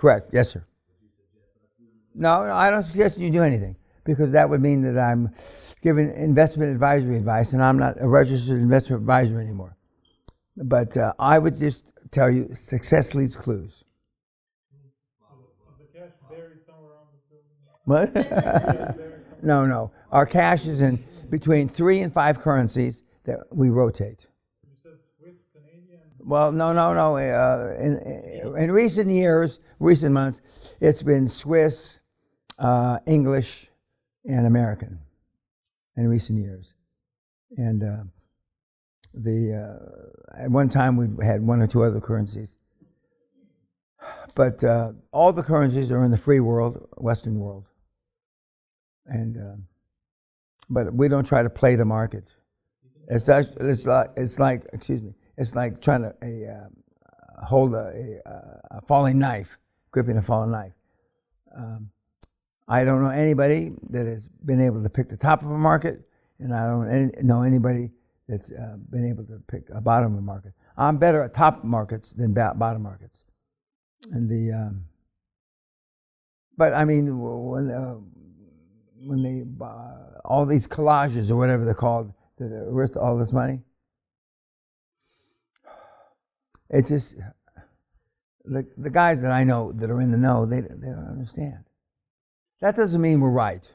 Correct. Yes, sir. No, I don't suggest you do anything because that would mean that I'm giving investment advisory advice, and I'm not a registered investment advisor anymore. But I would just tell you, success leaves clues. Is the cash buried somewhere on the building? What? No. Our cash is in between 3 and 5 currencies that we rotate. You said Swiss, Canadian? Well, no. In recent years, recent months, it's been Swiss, English, and American in recent years. And at one time we had 1 or 2 other currencies. But all the currencies are in the free world, Western world. And but we don't try to play the market. It's like trying to hold a falling knife, gripping a falling knife. I don't know anybody that has been able to pick the top of a market, and I don't know anybody that's been able to pick a bottom of a market. I'm better at top markets than bottom markets. And but I mean, when they all these collages or whatever they're called that are worth all this money, it's just the guys that I know that are in the know, they don't understand. That doesn't mean we're right,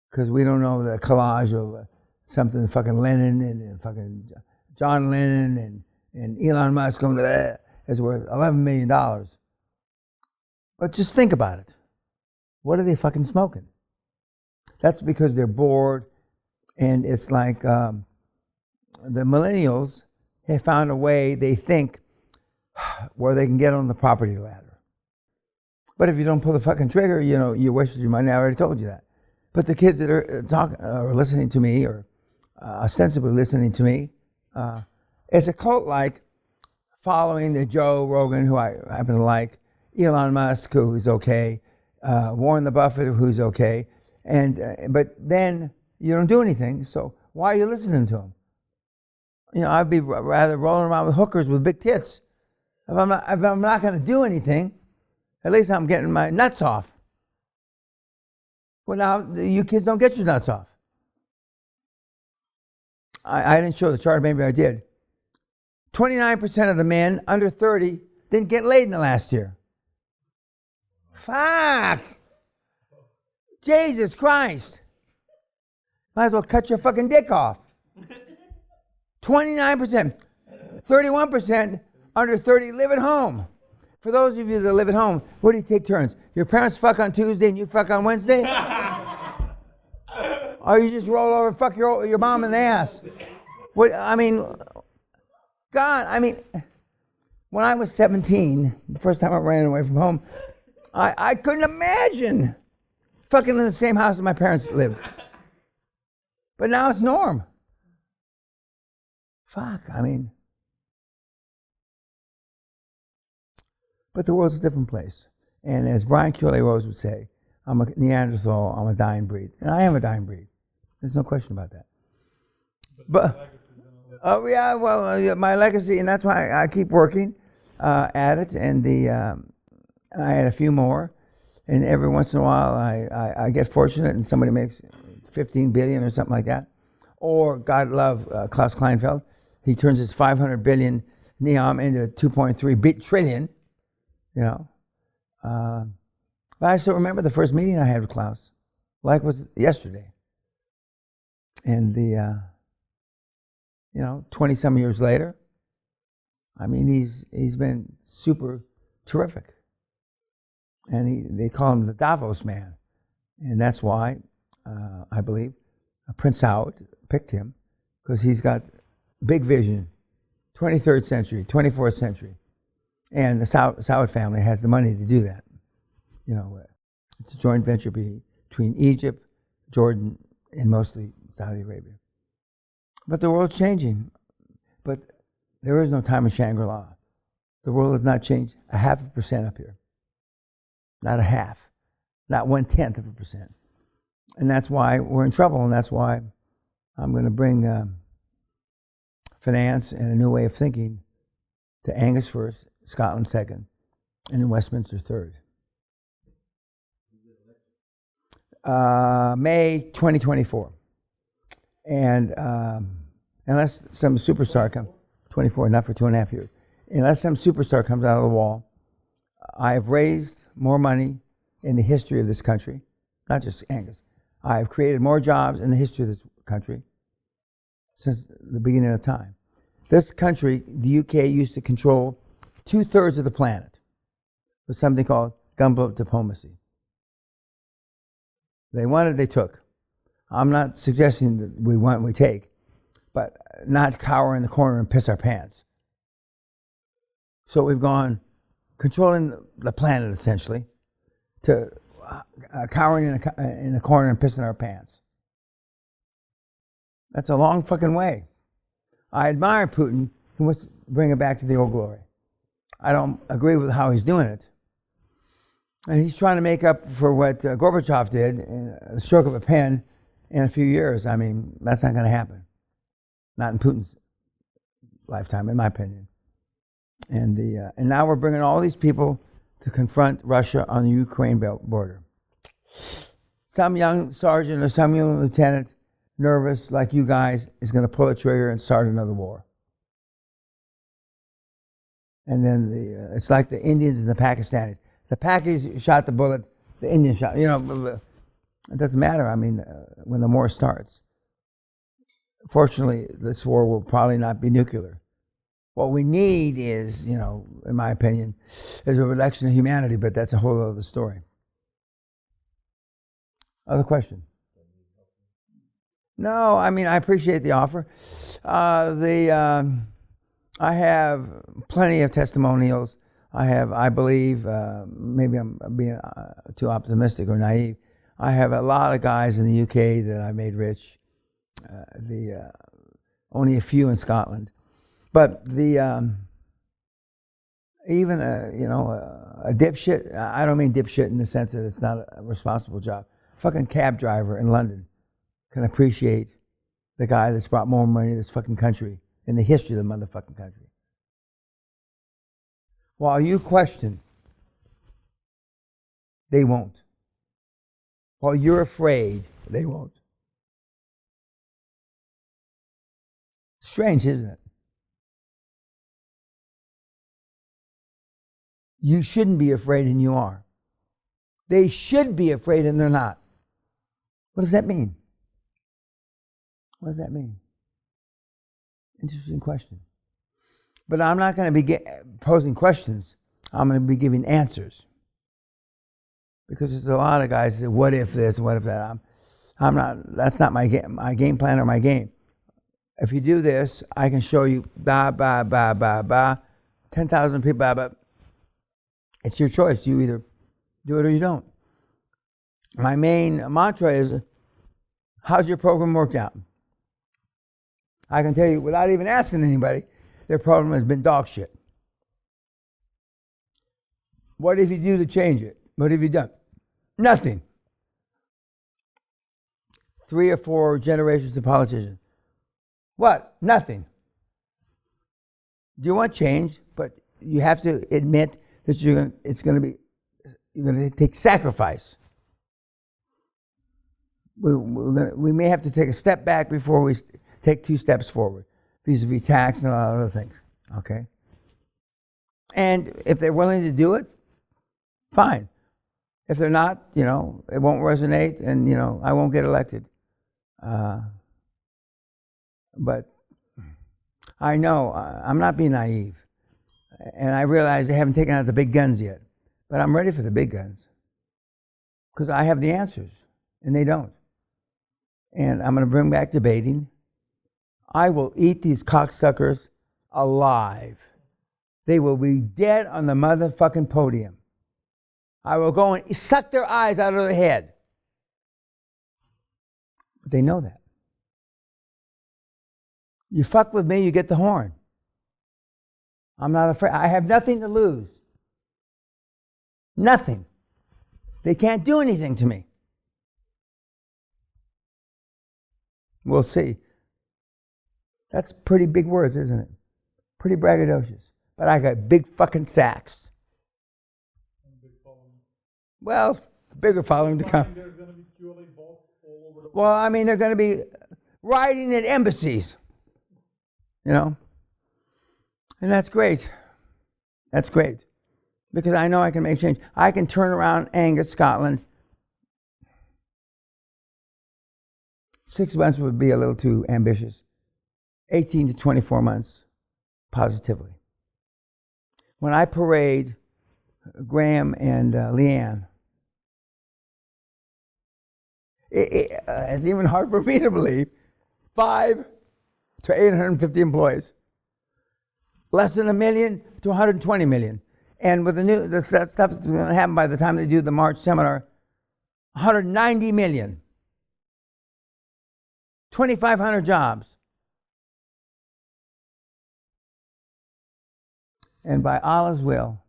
because we don't know the collage of something fucking Lennon and fucking John Lennon and Elon Musk going to that is worth $11 million. But just think about it. What are they fucking smoking? That's because they're bored, and it's like the millennials have found a way, they think, where they can get on the property ladder. But if you don't pull the fucking trigger, you wasted your money. I already told you that. But the kids that are talking or listening to me, or ostensibly listening to me, it's a cult-like following the Joe Rogan, who I happen to like, Elon Musk, who's okay, Warren the Buffett, who's okay, but then you don't do anything. So why are you listening to him? I'd be rather rolling around with hookers with big tits. If I'm not going to do anything, at least I'm getting my nuts off. Well, now you kids don't get your nuts off. I didn't show the chart, maybe I did. 29% of the men under 30 didn't get laid in the last year. Fuck! Jesus Christ! Might as well cut your fucking dick off. 29%. 31% under 30 live at home. For those of you that live at home, what do you take turns? Your parents fuck on Tuesday and you fuck on Wednesday? Or you just roll over and fuck your mom in the ass? What, when I was 17, the first time I ran away from home, I couldn't imagine fucking in the same house that my parents lived. But now it's norm. Fuck, But the world's a different place. And as Brian QLA Rose would say, I'm a Neanderthal, I'm a dying breed. And I am a dying breed. There's no question about that. But my legacy, and that's why I keep working at it. And I had a few more. And every once in a while, I get fortunate and somebody makes $15 billion or something like that. Or, God love Klaus Kleinfeld, he turns his 500 billion NEOM into 2.3 trillion. But I still remember the first meeting I had with Klaus, like it was yesterday. And 20-some years later, he's been super terrific. And they call him the Davos man. And that's why, I believe, Prince Howard picked him, because he's got big vision, 23rd century, 24th century. And the Saud family has the money to do that. It's a joint venture between Egypt, Jordan, and mostly Saudi Arabia. But the world's changing. But there is no time in Shangri-La. The world has not changed 0.5% up here. Not a half. Not 0.1%. And that's why we're in trouble, and that's why I'm going to bring finance and a new way of thinking to Angus first, Scotland second, and in Westminster 3rd. May 2024. And unless some superstar comes, 24, not for 2.5 years. Unless some superstar comes out of the wall, I have raised more money in the history of this country, not just Angus. I have created more jobs in the history of this country since the beginning of time. This country, the UK, used to control 2/3 of the planet with something called gunboat diplomacy. They wanted, they took. I'm not suggesting that we want, we take, but not cower in the corner and piss our pants. So we've gone controlling the planet, essentially, to cowering in a corner and pissing our pants. That's a long fucking way. I admire Putin, who wants to bring it back to the old glory. I don't agree with how he's doing it. And he's trying to make up for what Gorbachev did in a stroke of a pen in a few years. I mean, that's not going to happen. Not in Putin's lifetime, in my opinion. And now we're bringing all these people to confront Russia on the Ukraine border. Some young sergeant or some young lieutenant, nervous like you guys, is going to pull a trigger and start another war. And then it's like the Indians and the Pakistanis. The Pakis shot the bullet, the Indians shot. It doesn't matter. I mean, when the war starts. Fortunately, this war will probably not be nuclear. What we need is, in my opinion, is a reduction of humanity, but that's a whole other story. Other question? No, I mean, I appreciate the offer. I have plenty of testimonials. I believe, maybe I'm being too optimistic or naive. I have a lot of guys in the UK that I made rich. Only a few in Scotland. But even a dipshit, I don't mean dipshit in the sense that it's not a responsible job. Fucking cab driver in London can appreciate the guy that's brought more money to this fucking country in the history of the motherfucking country. While you question, they won't. While you're afraid, they won't. Strange, isn't it? You shouldn't be afraid and you are. They should be afraid and they're not. What does that mean? What does that mean? Interesting question. But I'm not going to be posing questions. I'm going to be giving answers. Because there's a lot of guys that say, what if this, what if that? I'm not, that's not my game plan or my game. If you do this, I can show you, 10,000 people, It's your choice. You either do it or you don't. My main mantra is, how's your program worked out? I can tell you, without even asking anybody, their program has been dog shit. What have you do to change it? What have you done? Nothing. 3 or 4 generations of politicians. What? Nothing. Do you want change? But you have to admit that you're going to take sacrifice. We may have to take a step back before we take 2 steps forward, vis-a-vis tax and a lot of other things. Okay? And if they're willing to do it, fine. If they're not, it won't resonate, and I won't get elected. But I know I'm not being naive, and I realize they haven't taken out the big guns yet. But I'm ready for the big guns because I have the answers, and they don't. And I'm going to bring back debating. I will eat these cocksuckers alive. They will be dead on the motherfucking podium. I will go and suck their eyes out of their head. But they know that. You fuck with me, you get the horn. I'm not afraid. I have nothing to lose. Nothing. They can't do anything to me. We'll see. That's pretty big words, isn't it? Pretty braggadocious. But I got big fucking sacks. Well, bigger following to come. There's going to be QLA vaults all over the world. Well, I mean, they're going to be rioting at embassies, you know, and that's great. That's great, because I know I can make change. I can turn around Angus, Scotland. 6 months would be a little too ambitious. 18 to 24 months, positively. When I parade Graham and Leanne, it's even hard for me to believe, 5 to 850 employees, less than 1 million to 120 million. And with the stuff that's going to happen by the time they do the March seminar, 190 million, 2,500 jobs. And by Allah's will,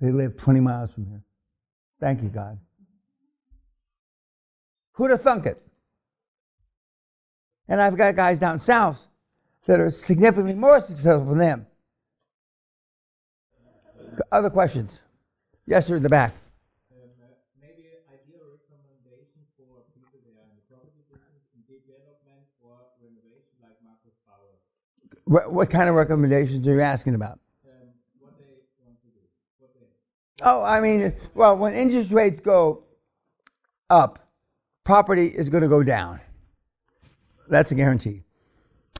they live 20 miles from here. Thank you, God. Who'd have thunk it? And I've got guys down south that are significantly more successful than them. Other questions? Yes, sir, in the back. Maybe an ideal recommendation for people that are in the property business, in development or renovation, like Marcus Bauer. What kind of recommendations are you asking about? What they want to do. What they... Oh, I mean, well, when interest rates go up, property is going to go down. That's a guarantee.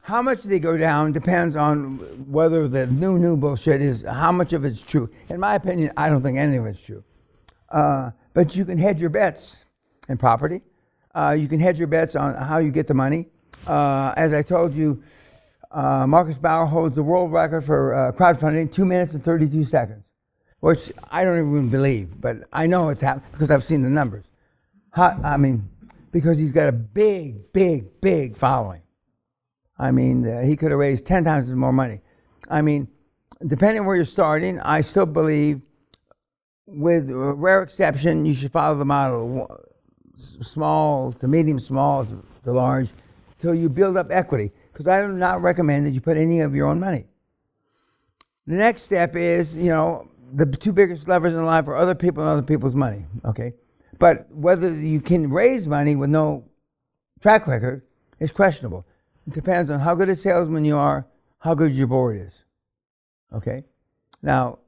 How much they go down depends on whether the new bullshit is, how much of it's true. In my opinion, I don't think any of it's true. But you can hedge your bets in property. You can hedge your bets on how you get the money. As I told you, Marcus Bauer holds the world record for crowdfunding, 2 minutes and 32 seconds, which I don't even believe, but I know it's happened because I've seen the numbers. Because he's got a big following. I mean, he could have raised 10 times more money. I mean, depending on where you're starting, I still believe, with a rare exception, you should follow the model, small to medium, small to large, till you build up equity. Because I do not recommend that you put any of your own money. The next step is, the two biggest levers in life are other people and other people's money, okay? But whether you can raise money with no track record is questionable. It depends on how good a salesman you are, how good your board is. Okay? Now,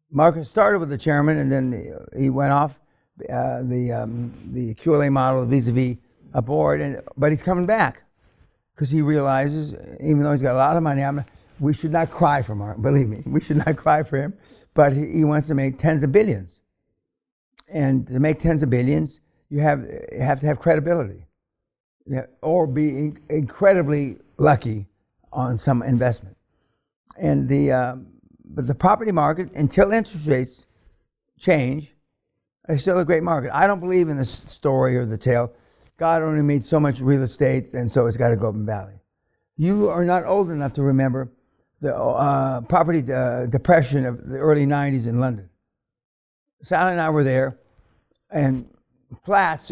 Marcus started with the chairman, and then he went off the QLA model vis-a-vis a board, but he's coming back because he realizes, even though he's got a lot of money, we should not cry for Mark. Believe me, we should not cry for him. But he wants to make tens of billions. And to make tens of billions, you have to have credibility. Or be incredibly lucky on some investment. And but the property market, until interest rates change, is still a great market. I don't believe in the story or the tale. God only made so much real estate, and so it's got to go up in valley. You are not old enough to remember the property depression of the early 90s in London. Sally and I were there, and condos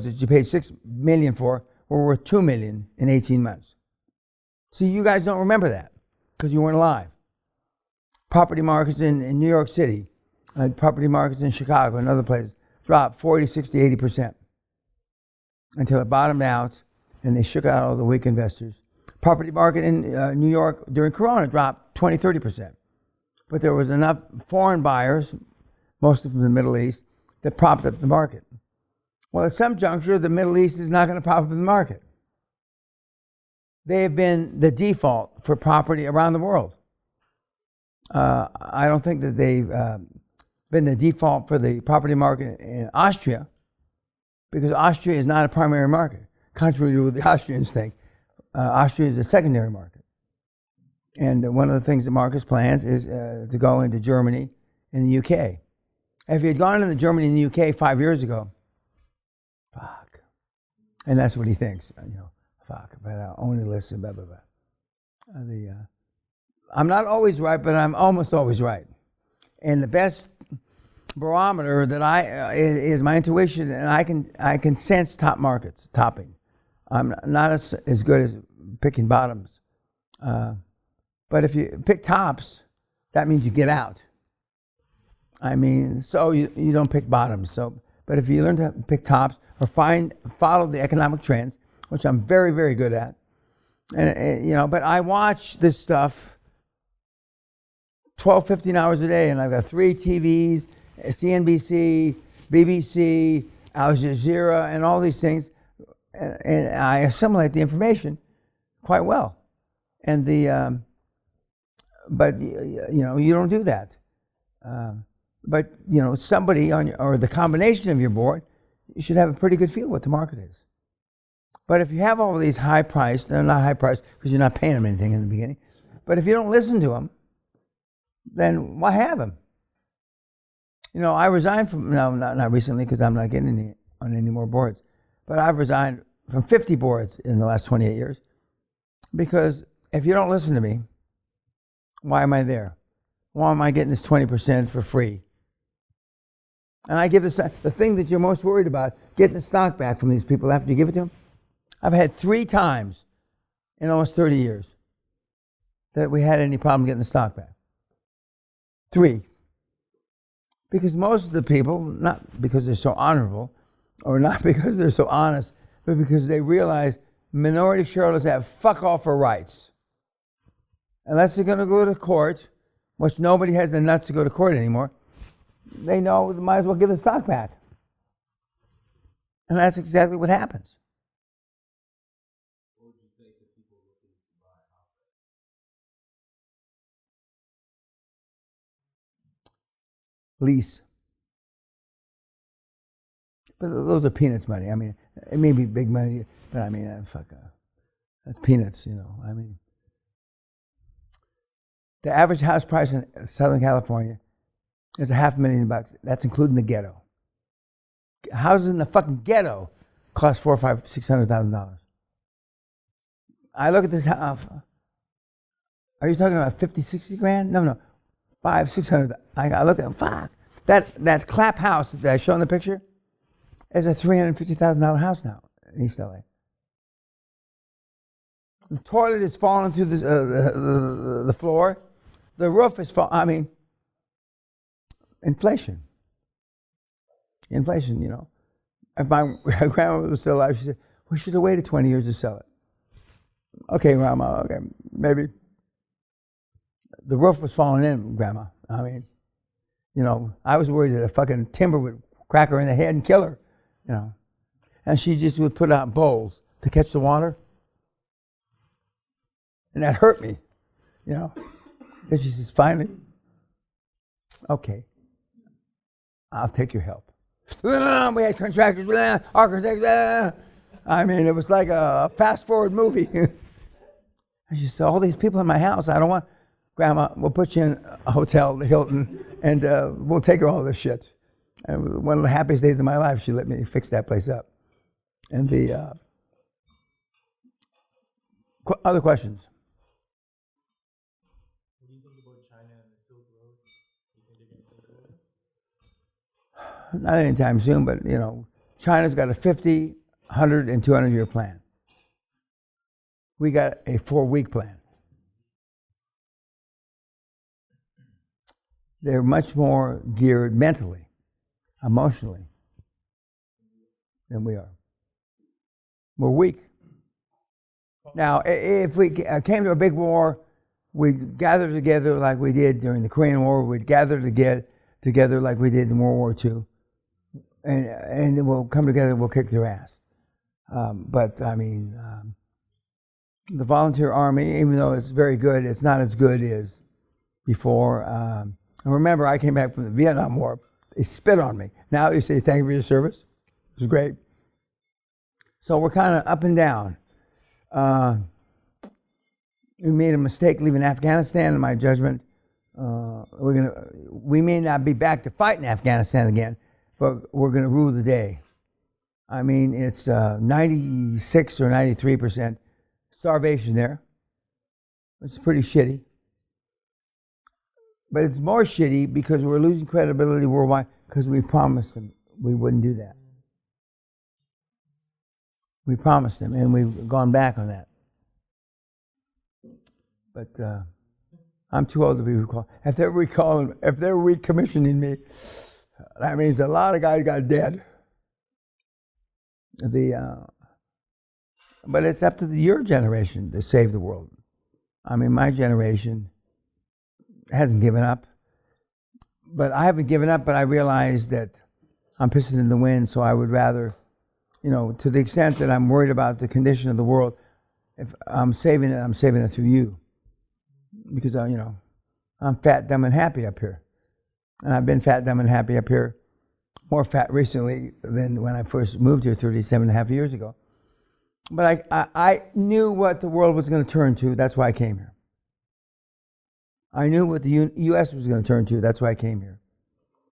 that you paid $6 million for were worth $2 million in 18 months. See, you guys don't remember that because you weren't alive. Property markets in New York City, property markets in Chicago and other places dropped 40, 60, 80% until it bottomed out and they shook out all the weak investors. Property market in New York during Corona dropped 20, 30%. But there was enough foreign buyers, most of them from the Middle East, that propped up the market. Well, at some juncture, the Middle East is not going to prop up the market. They have been the default for property around the world. I don't think that they've been the default for the property market in Austria, because Austria is not a primary market, contrary to what the Austrians think. Austria is a secondary market. And one of the things that Marcus plans is to go into Germany and the UK. If he had gone into Germany and the UK 5 years ago, fuck. And that's what he thinks, fuck, but I only listen, blah, blah, blah. I'm not always right, but I'm almost always right. And the best barometer that is my intuition, and I can sense top markets, topping. I'm not as good as picking bottoms. But if you pick tops, that means you get out. I mean, so you don't pick bottoms. So, but if you learn to pick tops or follow the economic trends, which I'm very, very good at, and you know, but I watch this stuff 12, 15 hours a day, and I've got 3 TVs, CNBC, BBC, Al Jazeera, and all these things, and I assimilate the information quite well. And but you know, you don't do that. But you know, somebody on your, or the combination of your board, you should have a pretty good feel what the market is. But if you have all of these high priced, they're not high priced because you're not paying them anything in the beginning. But if you don't listen to them, then why have them? You know, I resigned from, no, not recently because I'm not getting on any more boards, but I've resigned from 50 boards in the last 28 years because if you don't listen to me, why am I there? Why am I getting this 20% for free? And I give the thing that you're most worried about, getting the stock back from these people after you give it to them. I've had 3 times in almost 30 years that we had any problem getting the stock back. 3. Because most of the people, not because they're so honorable, or not because they're so honest, but because they realize minority shareholders have fuck all for rights. Unless they're going to go to court, which nobody has the nuts to go to court anymore, they know they might as well give the stock back. And that's exactly what happens. What would you say to people looking to buy outright? Lease. But those are peanuts money. I mean, it may be big money, but I mean, that's peanuts, you know. I mean, the average house price in Southern California is $500,000. That's including the ghetto. Houses in the fucking ghetto cost $400,000, $500,000, $600,000. I look at this house. Are you talking about 50, 60 grand? No, 500, 600. I look at fuck that clap house that I show in the picture is a $350,000 house now in East LA. The toilet is falling through the floor. The roof is falling. I mean, inflation, you know. If my grandmother was still alive, she said, we should have waited 20 years to sell it. Okay, Grandma, okay, maybe. The roof was falling in, Grandma. I mean, you know, I was worried that a fucking timber would crack her in the head and kill her, you know. And she just would put out bowls to catch the water. And that hurt me, you know. And she says, finally, okay, I'll take your help. We had contractors, architects. I mean, it was like a fast-forward movie. And she said, all these people in my house, I don't want, Grandma, we'll put you in a hotel, the Hilton, and we'll take her all this shit. And one of the happiest days of my life, she let me fix that place up. And the other questions? What do you think about China and the Silk Road? Do you think they're going to take over? Not anytime soon, but, you know, China's got a 50, 100, and 200-year plan. We got a 4-week plan. They're much more geared mentally, emotionally, than we are. We're weak. Now, if we came to a big war, we'd gather together like we did during the Korean War. We'd gather together like we did in World War II. And we'll come together and we'll kick their ass. But, I mean, the volunteer army, even though it's very good, it's not as good as before. And remember, I came back from the Vietnam War. They spit on me. Now they say, thank you for your service. It was great. So we're kind of up and down. We made a mistake leaving Afghanistan, in my judgment. We may not be back to fight in Afghanistan again, but we're going to rule the day. I mean, it's 96 or 93% starvation there. It's pretty shitty. But it's more shitty because we're losing credibility worldwide because we promised them we wouldn't do that. We promised them, and we've gone back on that. But I'm too old to be recalled. If they're recommissioning me, that means a lot of guys got dead. But it's up to your generation to save the world. I mean, my generation hasn't given up. But I haven't given up, but I realize that I'm pissing in the wind, so I would rather, to the extent that I'm worried about the condition of the world, if I'm saving it through you. Because, I'm fat, dumb, and happy up here. And I've been fat, dumb, and happy up here, more fat recently than when I first moved here 37 and a half years ago. But I knew what the world was going to turn to. That's why I came here. I knew what the U.S. was going to turn to. That's why I came here.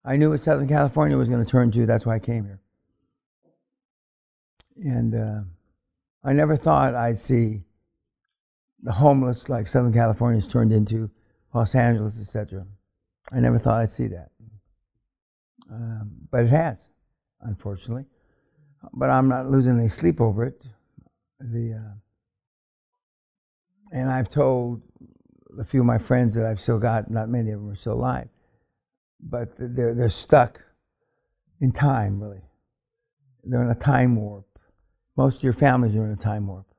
I knew what Southern California was going to turn to. That's why I came here. And I never thought I'd see the homeless like Southern California's turned into Los Angeles, etc. I never thought I'd see that. But it has, unfortunately. But I'm not losing any sleep over it. And I've told a few of my friends that I've still got, not many of them are still alive, but they're stuck in time, really. They're in a time warp. Most of your families are in a time warp.